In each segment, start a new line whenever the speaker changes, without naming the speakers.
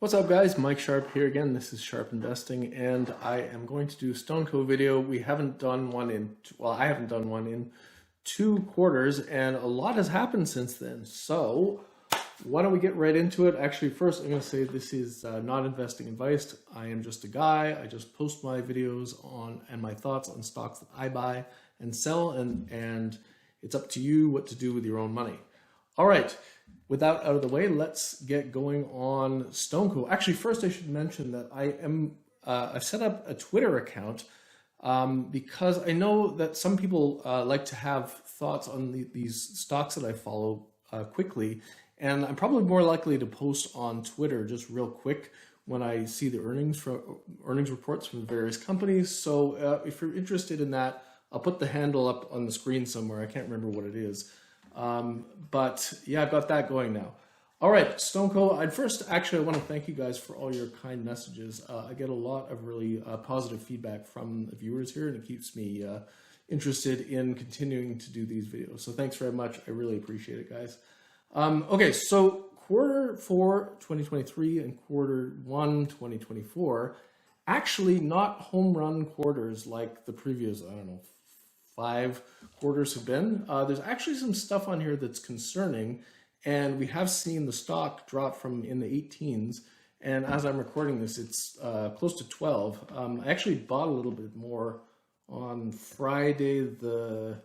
What's up guys, Mike Sharp here again. This is Sharp Investing and I am going to do a StoneCo video. We haven't done one in, well, I haven't done one in 2 quarters and a lot has happened since then. So why don't we get right into it? Actually, first I'm going to say this is not investing advice. I am just a guy. I just post my videos on and my thoughts on stocks that I buy and sell, and it's up to you what to do with your own money. All right. With that out of the way, let's get going on StoneCo. Actually, first I should mention that I've set up a Twitter account because I know that some people like to have thoughts on these stocks that I follow quickly, and I'm probably more likely to post on Twitter just real quick when I see the earnings reports from various companies. So if you're interested in that, I'll put the handle up on the screen somewhere. I can't remember what it is. But yeah, I've got that going now. All right, StoneCo. I want to thank you guys for all your kind messages. I get a lot of really positive feedback from the viewers here, and it keeps me interested in continuing to do these videos. So thanks very much. I really appreciate it, guys. Okay, so Q4 2023 and Q1 2024, actually not home run quarters like the previous, I don't know, 5 quarters have been. There's actually some stuff on here that's concerning, and we have seen the stock drop from in the 18s, and as I'm recording this, it's close to 12. I actually bought a little bit more on Friday the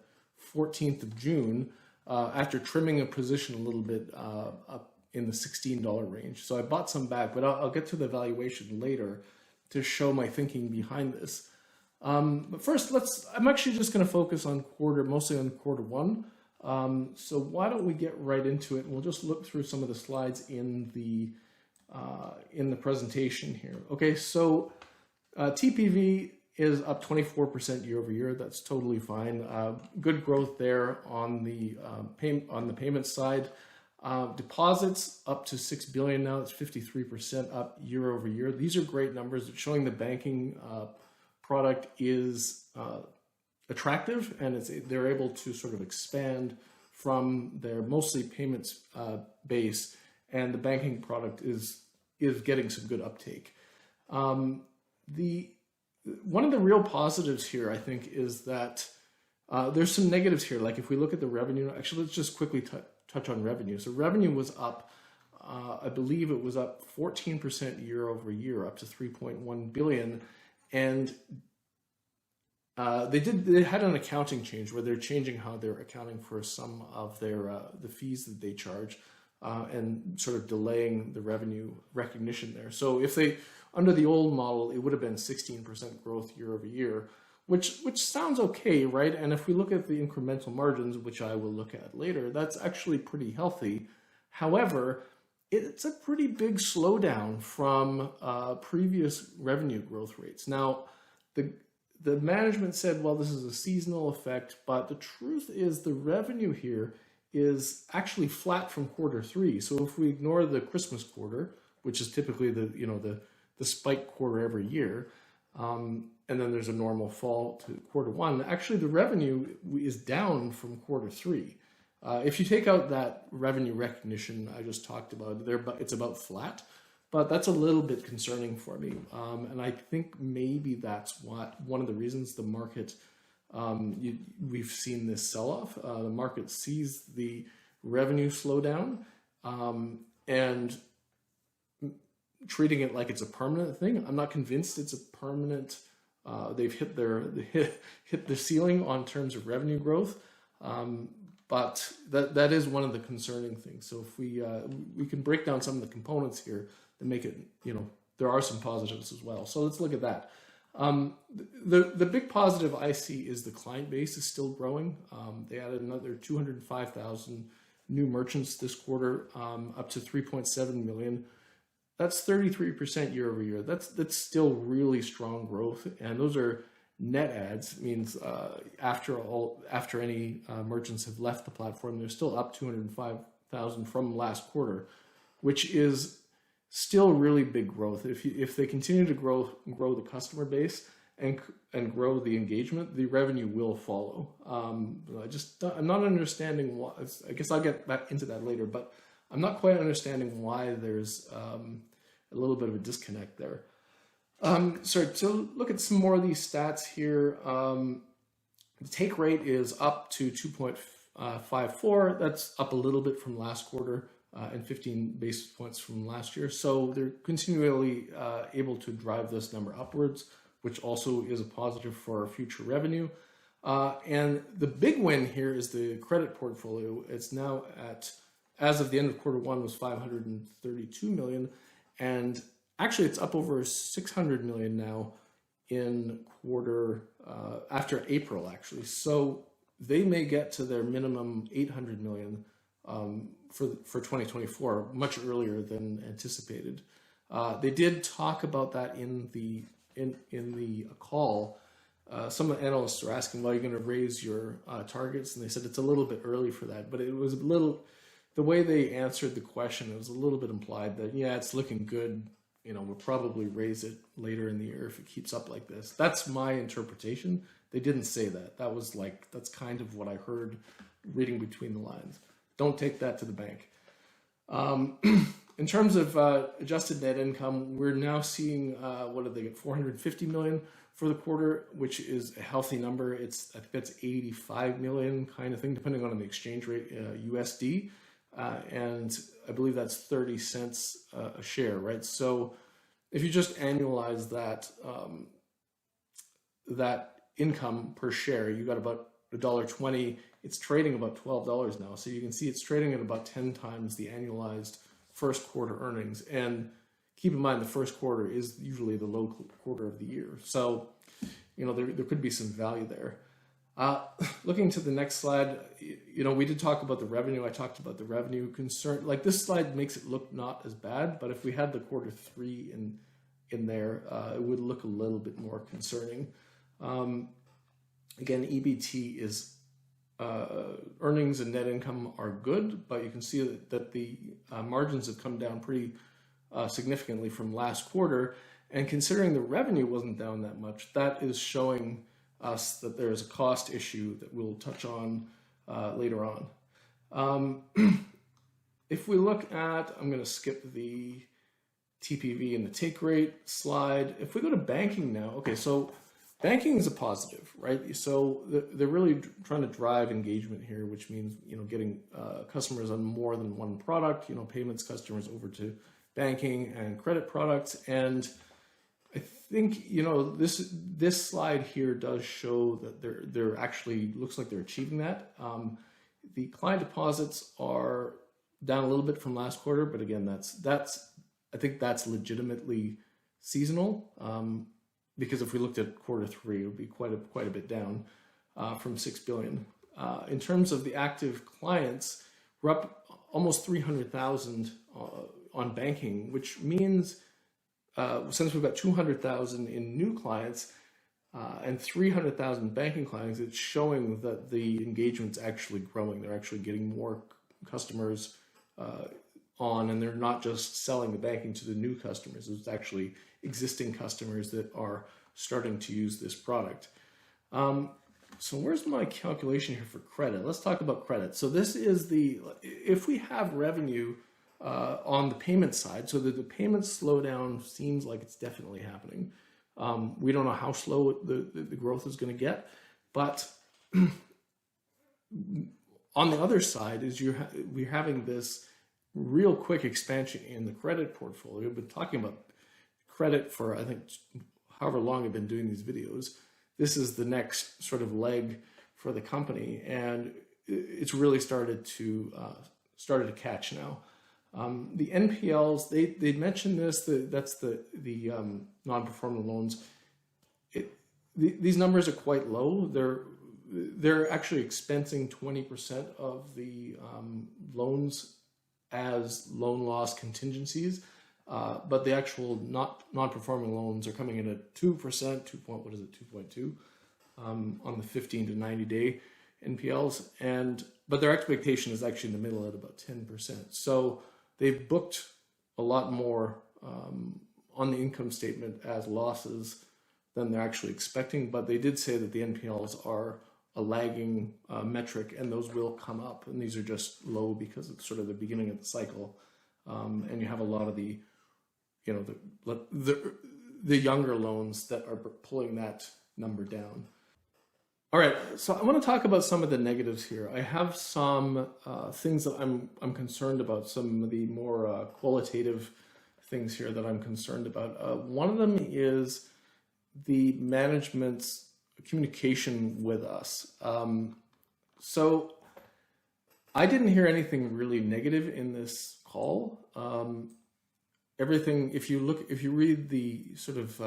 14th of June after trimming a position a little bit up in the $16 range. So I bought some back, but I'll get to the valuation later to show my thinking behind this. But first, I'm actually just going to focus on mostly on Q1. So why don't we get right into it, and we'll just look through some of the slides in the presentation here. Okay, so TPV is up 24% year over year. That's totally fine. Good growth there on the payment side. Deposits up to $6 billion now. It's 53% up year over year. These are great numbers. It's showing the banking product is attractive, and they're able to sort of expand from their mostly payments base, and the banking product is getting some good uptake. One of the real positives here, I think, is that there's some negatives here. Like if we look at the revenue, actually, let's just quickly touch on revenue. So revenue was up, I believe it was up 14% year over year, up to 3.1 billion. And they had an accounting change where they're changing how they're accounting for some of their the fees that they charge, and sort of delaying the revenue recognition there. So if they, under the old model, it would have been 16% growth year over year, which sounds okay, right? And if we look at the incremental margins, which I will look at later, that's actually pretty healthy. However, it's a pretty big slowdown from previous revenue growth rates. Now, the management said, well, this is a seasonal effect, but the truth is the revenue here is actually flat from Q3. So if we ignore the Christmas quarter, which is typically the spike quarter every year, and then there's a normal fall to Q1, actually the revenue is down from Q3. If you take out that revenue recognition I just talked about, it's about flat, but that's a little bit concerning for me. And I think maybe that's one of the reasons the market, we've seen this sell-off. The market sees the revenue slowdown and treating it like it's a permanent thing. I'm not convinced it's a permanent, they've hit the ceiling on terms of revenue growth. But that is one of the concerning things. So if we can break down some of the components here that make it, there are some positives as well. So let's look at that. The big positive I see is the client base is still growing. They added another 205,000 new merchants this quarter, up to 3.7 million. That's 33% year over year. That's still really strong growth, and those are net adds. Means after any merchants have left the platform, they're still up 205,000 from last quarter, which is still really big growth. If they continue to grow the customer base and grow the engagement, the revenue will follow. I'm not understanding why. I guess I'll get back into that later, but I'm not quite understanding why there's a little bit of a disconnect there. So to look at some more of these stats here, the take rate is up to 2.54. That's up a little bit from last quarter and 15 basis points from last year. So they're continually able to drive this number upwards, which also is a positive for future revenue. And the big win here is the credit portfolio. It's now at, as of the end of quarter one, was 532 million. And actually it's up over 600 million now in quarter, after April actually. So they may get to their minimum 800 million for 2024 much earlier than anticipated. They did talk about that in the call. Some analysts are asking, well, you're going to raise your targets, and they said it's a little bit early for that. But it was a little, the way they answered the question, it was a little bit implied that, yeah, it's looking good. You know, we'll probably raise it later in the year if it keeps up like this. That's my interpretation. They didn't say that. That was like, that's kind of what I heard reading between the lines. Don't take that to the bank. In terms of adjusted net income, we're now seeing, what did they get, 450 million for the quarter, which is a healthy number. It's, I think that's 85 million kind of thing, depending on the exchange rate, USD. And I believe that's 30 cents a share, right? So if you just annualize that, that income per share, you got about $1.20. It's trading about $12 now. So you can see it's trading at about 10 times the annualized first quarter earnings. And keep in mind, the first quarter is usually the low quarter of the year. So, you know, there could be some value there. Looking to the next slide, you know, we did talk about the revenue. I talked about the revenue concern. Like, this slide makes it look not as bad, but if we had the quarter three in there, it would look a little bit more concerning. Again, EBT is, earnings and net income are good, but you can see that the margins have come down pretty significantly from last quarter. And considering the revenue wasn't down that much, that is showing us that there's a cost issue that we'll touch on later on. If we look at, I'm going to skip the TPV and the take rate slide. If we go to banking now, okay, so banking is a positive, right? So they're really trying to drive engagement here, which means, you know, getting customers on more than one product, you know, payments customers over to banking and credit products. And I think, you know, this slide here does show that they're actually, looks like they're achieving that. The client deposits are down a little bit from last quarter, but again, I think that's legitimately seasonal. Because if we looked at quarter three, it would be quite a bit down from 6 billion. In terms of the active clients, we're up almost 300,000 on banking, which means since we've got 200,000 in new clients and 300,000 banking clients, it's showing that the engagement's actually growing. They're actually getting more customers on, and they're not just selling the banking to the new customers. It's actually existing customers that are starting to use this product. So where's my calculation here for credit? Let's talk about credit. So this is if we have revenue on the payment side, so that the payment slowdown seems like it's definitely happening. We don't know how slow the growth is going to get, but on the other side is we're having this real quick expansion in the credit portfolio. We've been talking about credit for, I think, however long I've been doing these videos. This is the next sort of leg for the company, and it's really started to catch now. The NPLs, they mentioned this, that's the non-performing loans. These numbers are quite low. They're actually expensing 20% of the loans as loan loss contingencies. But the actual non-performing loans are coming in at 2%, 2.2 on the 15 to 90 day NPLs, but their expectation is actually in the middle at about 10%. So they've booked a lot more on the income statement as losses than they're actually expecting. But they did say that the NPLs are a lagging metric, and those will come up. And these are just low because it's sort of the beginning of the cycle, and you have a lot of the the younger loans that are pulling that number down. All right, so I want to talk about some of the negatives here. I have some things that I'm concerned about, some of the more qualitative things here that I'm concerned about. One of them is the management's communication with us. So I didn't hear anything really negative in this call. Everything, if you read the sort of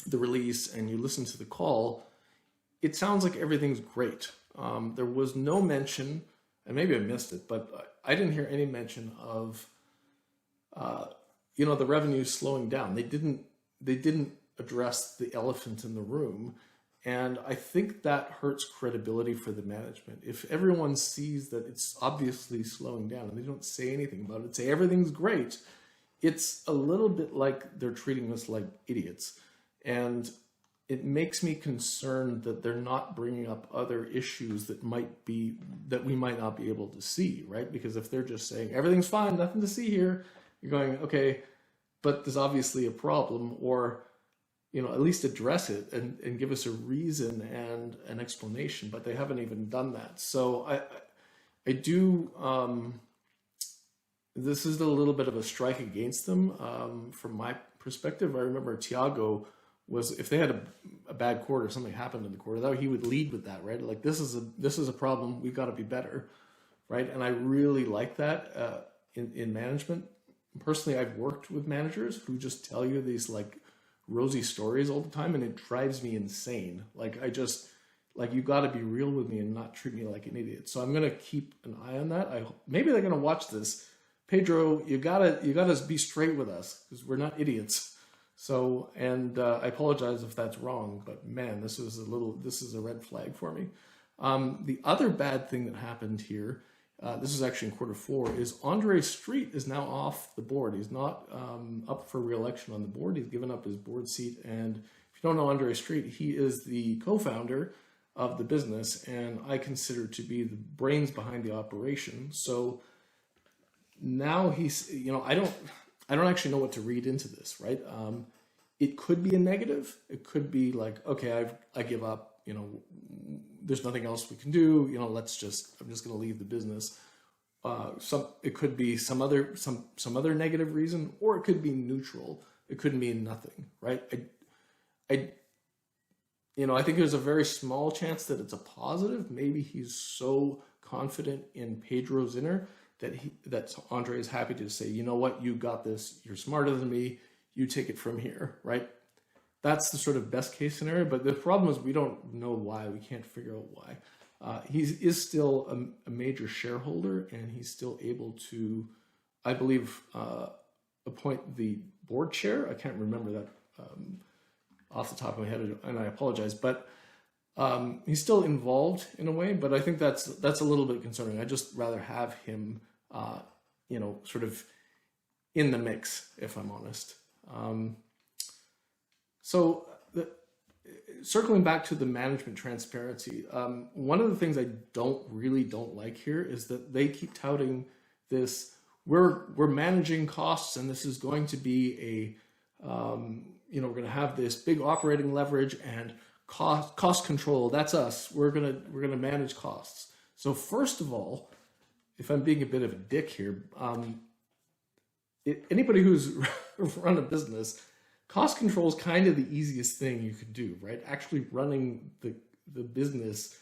the release and you listen to the call, it sounds like everything's great. There was no mention, and maybe I missed it, but I didn't hear any mention of the revenue slowing down. They didn't address the elephant in the room. And I think that hurts credibility for the management. If everyone sees that it's obviously slowing down and they don't say anything about it, say everything's great, it's a little bit like they're treating us like idiots. And it makes me concerned that they're not bringing up other issues that we might not be able to see, right? Because if they're just saying everything's fine, nothing to see here, you're going, okay, but there's obviously a problem, or at least address it and give us a reason and an explanation, but they haven't even done that. So I do, this is a little bit of a strike against them from my perspective. I remember Tiago was, if they had a bad quarter, something happened in the quarter, that he would lead with that, right? Like, this is a problem, we've got to be better, right? And I really like that in management. Personally, I've worked with managers who just tell you these like rosy stories all the time, and it drives me insane. Like, you got to be real with me and not treat me like an idiot. So I'm gonna keep an eye on that. Maybe they're gonna watch this. Pedro, you gotta be straight with us, because we're not idiots. So, and I apologize if that's wrong, but man, this is a red flag for me. The other bad thing that happened here, this is actually in Q4, is Andre Street is now off the board. He's not up for re-election on the board. He's given up his board seat. And if you don't know Andre Street, he is the co-founder of the business, and I consider to be the brains behind the operation. So now he's, I don't actually know what to read into this, right? It could be a negative. It could be like, okay, I give up. There's nothing else we can do. I'm just going to leave the business. It could be some other negative reason, or it could be neutral. It could mean nothing, right? I think there's a very small chance that it's a positive. Maybe he's so confident in Pedro's inner that Andre is happy to say, you know what, you got this. You're smarter than me. You take it from here, right? That's the sort of best case scenario, but the problem is we don't know why. We can't figure out why. He is still a major shareholder, and he's still able to, I believe, appoint the board chair. I can't remember that off the top of my head, and I apologize, but he's still involved in a way, but I think that's a little bit concerning. I'd just rather have him, sort of in the mix, if I'm honest. Circling back to the management transparency, one of the things I don't like here is that they keep touting this, we're managing costs, and this is going to be we're going to have this big operating leverage and cost control. That's us. We're going to manage costs. So first of all, if I'm being a bit of a dick here, anybody who's run a business, cost control is kind of the easiest thing you could do, right? Actually running the business,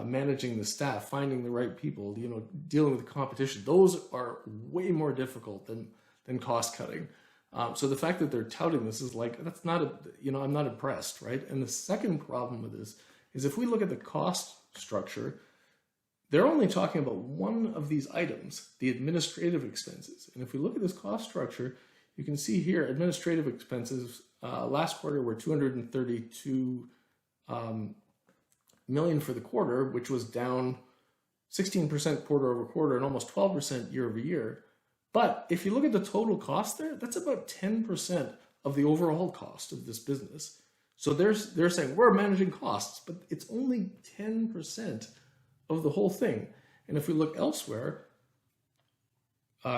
managing the staff, finding the right people, dealing with the competition. Those are way more difficult than cost cutting. So the fact that they're touting this is like, that's not I'm not impressed, right? And the second problem with this is if we look at the cost structure, they're only talking about one of these items, the administrative expenses. And if we look at this cost structure, you can see here, administrative expenses last quarter were $232 million for the quarter, which was down 16% quarter over quarter and almost 12% year over year. But if you look at the total cost there, that's about 10% of the overall cost of this business. So they're saying we're managing costs, but it's only 10% of the whole thing. And if we look elsewhere,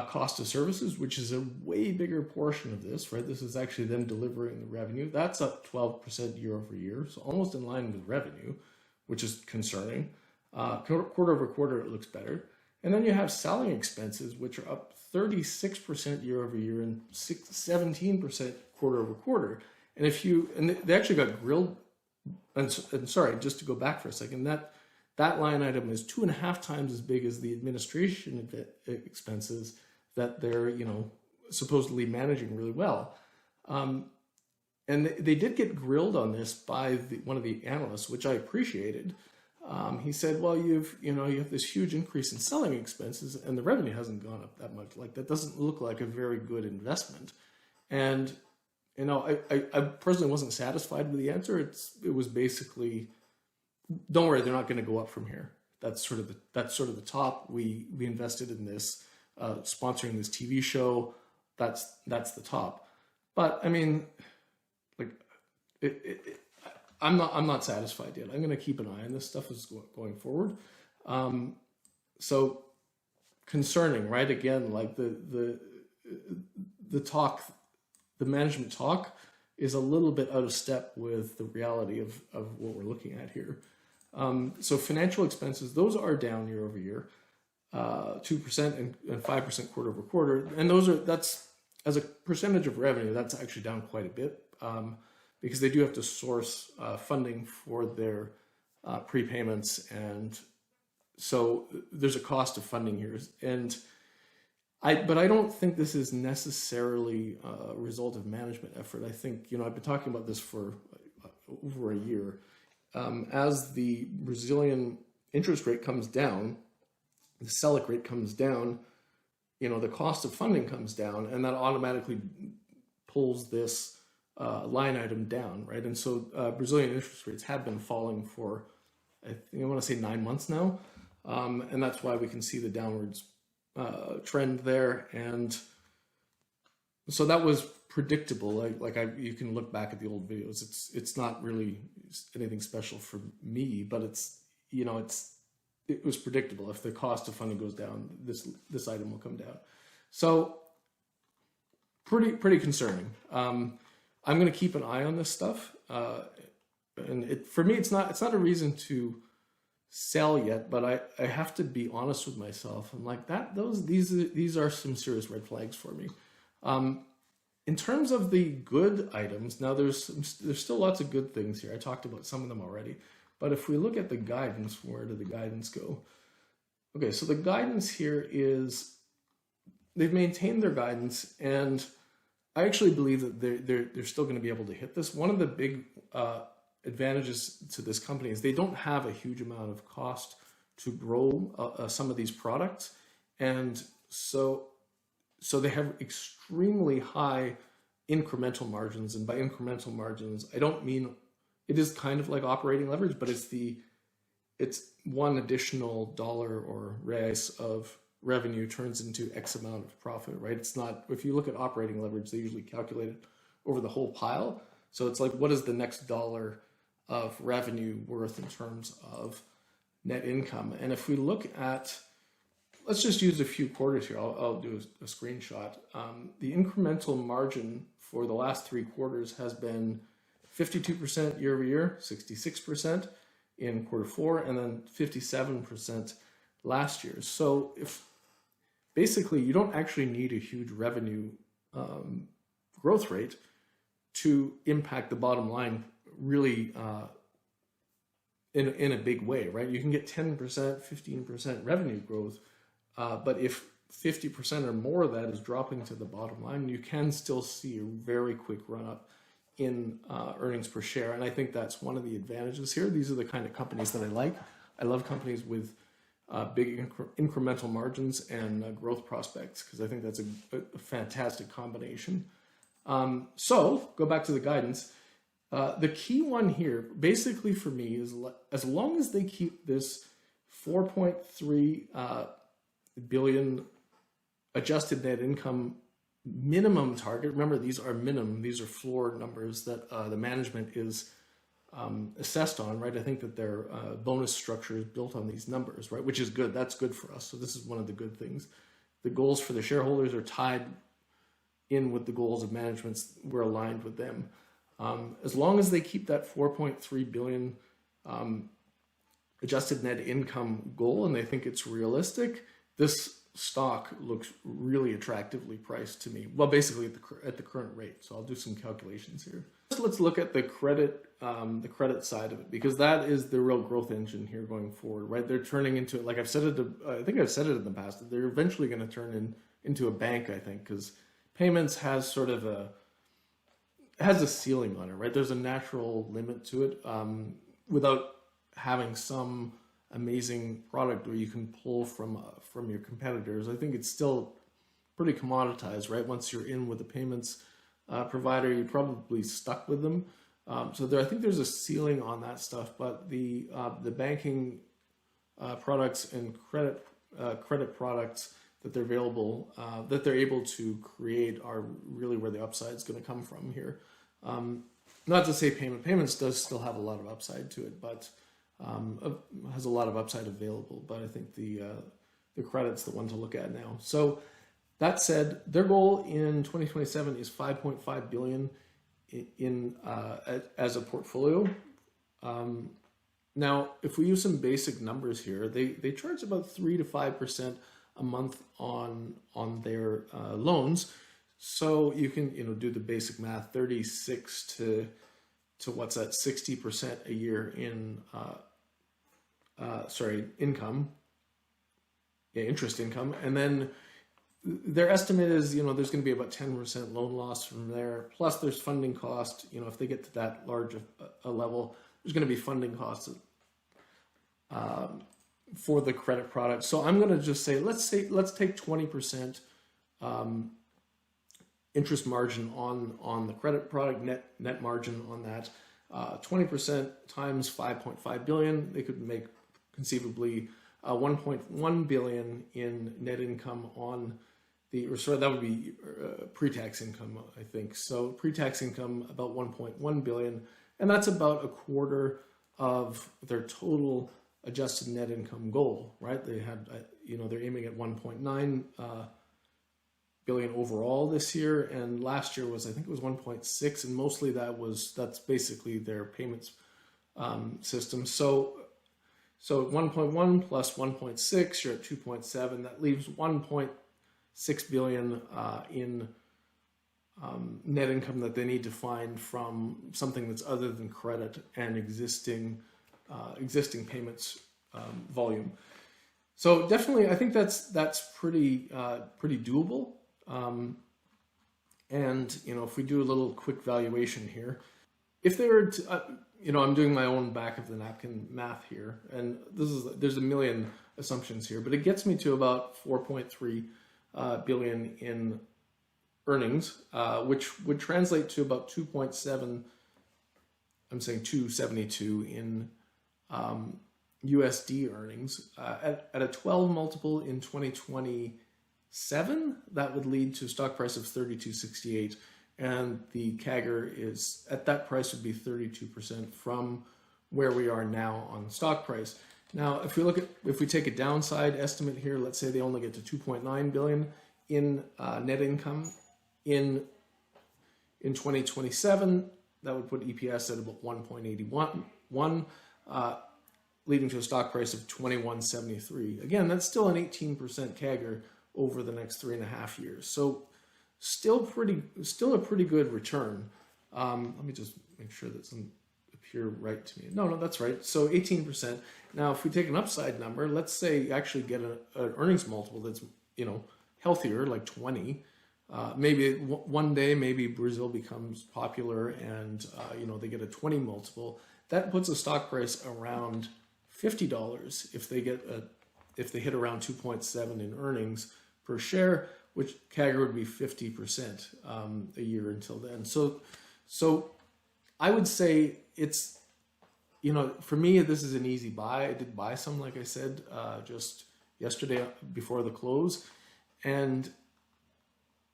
cost of services, which is a way bigger portion of this, right? This is actually them delivering the revenue. That's up 12% year over year, so almost in line with revenue, which is concerning. Quarter over quarter, it looks better. And then you have selling expenses, which are up 36% year over year and 17% quarter over quarter. And they actually got grilled. And sorry, just to go back for a second, that line item is 2.5 times as big as the administration expenses that they're supposedly managing really well. And they did get grilled on this by one of the analysts, which I appreciated. He said, "Well, you have this huge increase in selling expenses, and the revenue hasn't gone up that much. Like that doesn't look like a very good investment." And I personally wasn't satisfied with the answer. It was basically, "Don't worry, they're not going to go up from here. That's sort of the top. We invested in this, sponsoring this TV show. That's the top." But I mean, like I'm not satisfied yet. I'm going to keep an eye on this stuff as going forward. So concerning, right? Again, like the talk, the management talk is a little bit out of step with the reality of what we're looking at here. So financial expenses, those are down year over year, 2% and 5% quarter over quarter. And that's as a percentage of revenue, that's actually down quite a bit. Because they do have to source funding for their prepayments, and so there's a cost of funding here. But I don't think this is necessarily a result of management effort. I think I've been talking about this for over a year. As the Brazilian interest rate comes down, the Selic rate comes down, the cost of funding comes down, and that automatically pulls this line item down, right? And so Brazilian interest rates have been falling for, I want to say 9 months now. And that's why we can see the downwards trend there. And so that was predictable. You can look back at the old videos. It's not really anything special for me, but it was predictable. If the cost of funding goes down, this item will come down. So pretty concerning. I'm going to keep an eye on this stuff, and for me, it's not a reason to sell yet. But I have to be honest with myself. I'm like these are some serious red flags for me. In terms of the good items, now there's still lots of good things here. I talked about some of them already. But if we look at the guidance, where did the guidance go? Okay, so the guidance here is they've maintained their guidance, and I actually believe that they're still going to be able to hit this. One of the big advantages to this company is they don't have a huge amount of cost to grow some of these products, and so they have extremely high incremental margins. And by incremental margins, I don't mean it is kind of like operating leverage, but it's one additional dollar or reais of revenue turns into X amount of profit, right? It's not, if you look at operating leverage, they usually calculate it over the whole pile. So it's like, what is the next dollar of revenue worth in terms of net income? And if we look at, let's just use a few quarters here. I'll do a screenshot. The incremental margin for the last 3 quarters has been 52% year over year, 66% in quarter 4, and then 57% last year. So if basically you don't actually need a huge revenue growth rate to impact the bottom line really in a big way, right? You can get 10%, 15% revenue growth, but if 50% or more of that is dropping to the bottom line, you can still see a very quick run up in earnings per share. And I think that's one of the advantages here. These are the kind of companies that I like. I love companies with big incremental margins and growth prospects, because I think that's a fantastic combination. So go back to the guidance. The key one here, basically for me, is as long as they keep this 4.3 billion adjusted net income minimum target. Remember, these are minimum; these are floor numbers that the management is assessed on, right? I think that their bonus structure is built on these numbers, right? Which is good. That's good for us. So this is one of the good things. the goals for the shareholders are tied in with the goals of managements. We're aligned with them. As long as they keep that 4.3 billion adjusted net income goal, and they think it's realistic, this stock looks really attractively priced to me. Well, basically at the current rate. So I'll do some calculations here. So let's look at the credit side of it, because that is the real growth engine here going forward, right? They're turning into, like I've said it, I think I've said it in the past, that they're eventually going to turn into a bank, I think, because payments has sort of has a ceiling on it, right? There's a natural limit to it, without having some amazing product where you can pull from your competitors. I think it's still pretty commoditized, right? Once you're in with the payments provider, you're probably stuck with them. So I think there's a ceiling on that stuff, but the banking products and credit products that they're available, that they're able to create, are really where the upside is going to come from here. Not to say payments does still have a lot of upside to it, but has a lot of upside available. But I think the credit's the one to look at now. So that said, their goal in 2027 is 5.5 billion as a portfolio. Now, if we use some basic numbers here, they charge about 3 to 5% a month on their loans. So you can do the basic math, 36 to what's that, 60% a year in income, interest income, and then their estimate is there's going to be about 10% loan loss from there. Plus there's funding cost. If they get to that large a level, there's going to be funding costs for the credit product. So I'm going to just say let's take 20% interest margin on the credit product, net margin on that. 20% times 5.5 billion, they could make conceivably 1.1 billion in net income on that would be pre-tax income, I think. So pre-tax income about 1.1 billion, and that's about a quarter of their total adjusted net income goal, right? They had, they're aiming at 1.9 billion overall this year, and last year was, I think it was 1.6, and mostly that's basically their payments system. So 1.1 plus 1.6, you're at 2.7. That leaves 1.6 billion in net income that they need to find from something that's other than credit and existing payments volume. So definitely, I think that's pretty doable. And if we do a little quick valuation here, if they were to, I'm doing my own back of the napkin math here, and there's a million assumptions here, but it gets me to about 4.3 billion in earnings, which would translate to about 2.7. I'm saying 272 in USD earnings at a 12 multiple in 2027. That would lead to a stock price of 32.68, and the CAGR is at that price would be 32% from where we are now on the stock price. Now, if we take a downside estimate here, let's say they only get to 2.9 billion in net income in 2027, that would put EPS at about 1.81, leading to a stock price of 21.73. Again, that's still an 18% CAGR over the next 3.5 years. So still a pretty good return. Let me just make sure that doesn't appear right to me. No, that's right. So 18%. Now, if we take an upside number, let's say you actually get an earnings multiple that's healthier, like 20. Maybe one day, maybe Brazil becomes popular and they get a 20 multiple. That puts a stock price around $50 if they hit around 2.7 in earnings per share, which CAGR would be 50% a year until then. So I would say it's, for me, this is an easy buy. I did buy some, like I said, just yesterday before the close. And,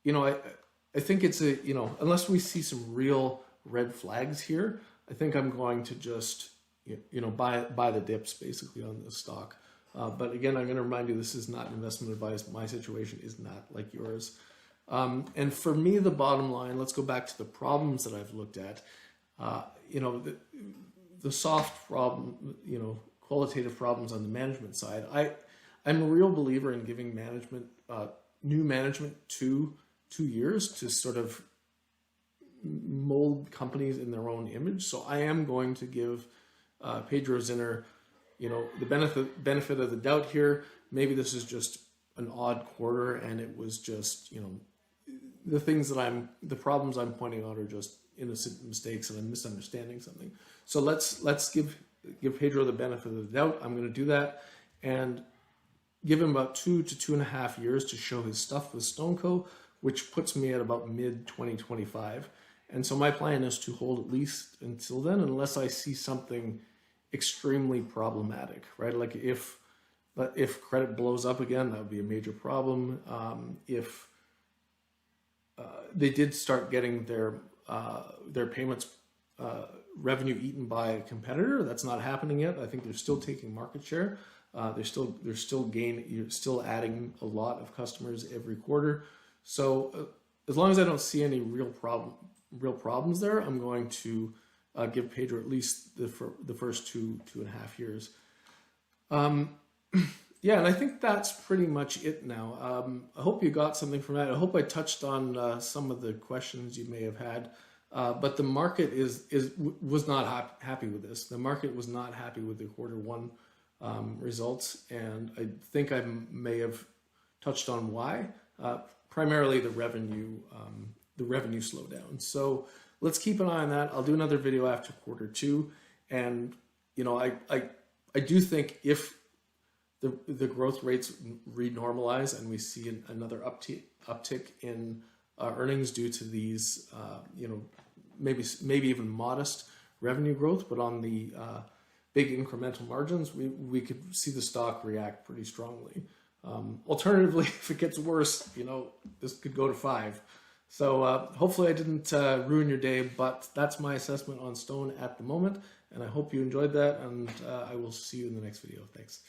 I think it's unless we see some real red flags here, I think I'm going to just, buy the dips basically on this stock. But again, I'm going to remind you, this is not investment advice. My situation is not like yours. And for me, the bottom line, let's go back to the problems that I've looked at. You know, the soft problem, you know, qualitative problems on the management side. I'm a real believer in giving management, new management 2 years to sort of mold companies in their own image. So I am going to give Pedro Zinner, you know, the benefit of the doubt here. Maybe this is just an odd quarter, and it was just, you know, the problems I'm pointing out are just innocent mistakes, and I'm misunderstanding something. So let's give Pedro the benefit of the doubt. I'm going to do that and give him about 2 to 2.5 years to show his stuff with StoneCo, which puts me at about mid 2025. And so my plan is to hold at least until then, unless I see something extremely problematic, right? Like if credit blows up again, that would be a major problem. If they did start getting their payments revenue eaten by a competitor, that's not happening yet. I think they're still taking market share. They're still gaining. You're still adding a lot of customers every quarter. So as long as I don't see any real problems there, I'm going to give Pedro at least the first 2.5 years. Yeah, and I think that's pretty much it now. I hope you got something from that. I hope I touched on some of the questions you may have had. But the market was not happy with this. The market was not happy with the Q1 results, and I think I may have touched on why. Primarily the revenue slowdown. So let's keep an eye on that. I'll do another video after Q2, and you know, I do think if the growth rates renormalize and we see another uptick in earnings due to these, you know, maybe even modest revenue growth, but on the big incremental margins, we could see the stock react pretty strongly. Alternatively, if it gets worse, you know, this could go to 5. So hopefully I didn't ruin your day, but that's my assessment on Stone at the moment, and I hope you enjoyed that, and I will see you in the next video. Thanks.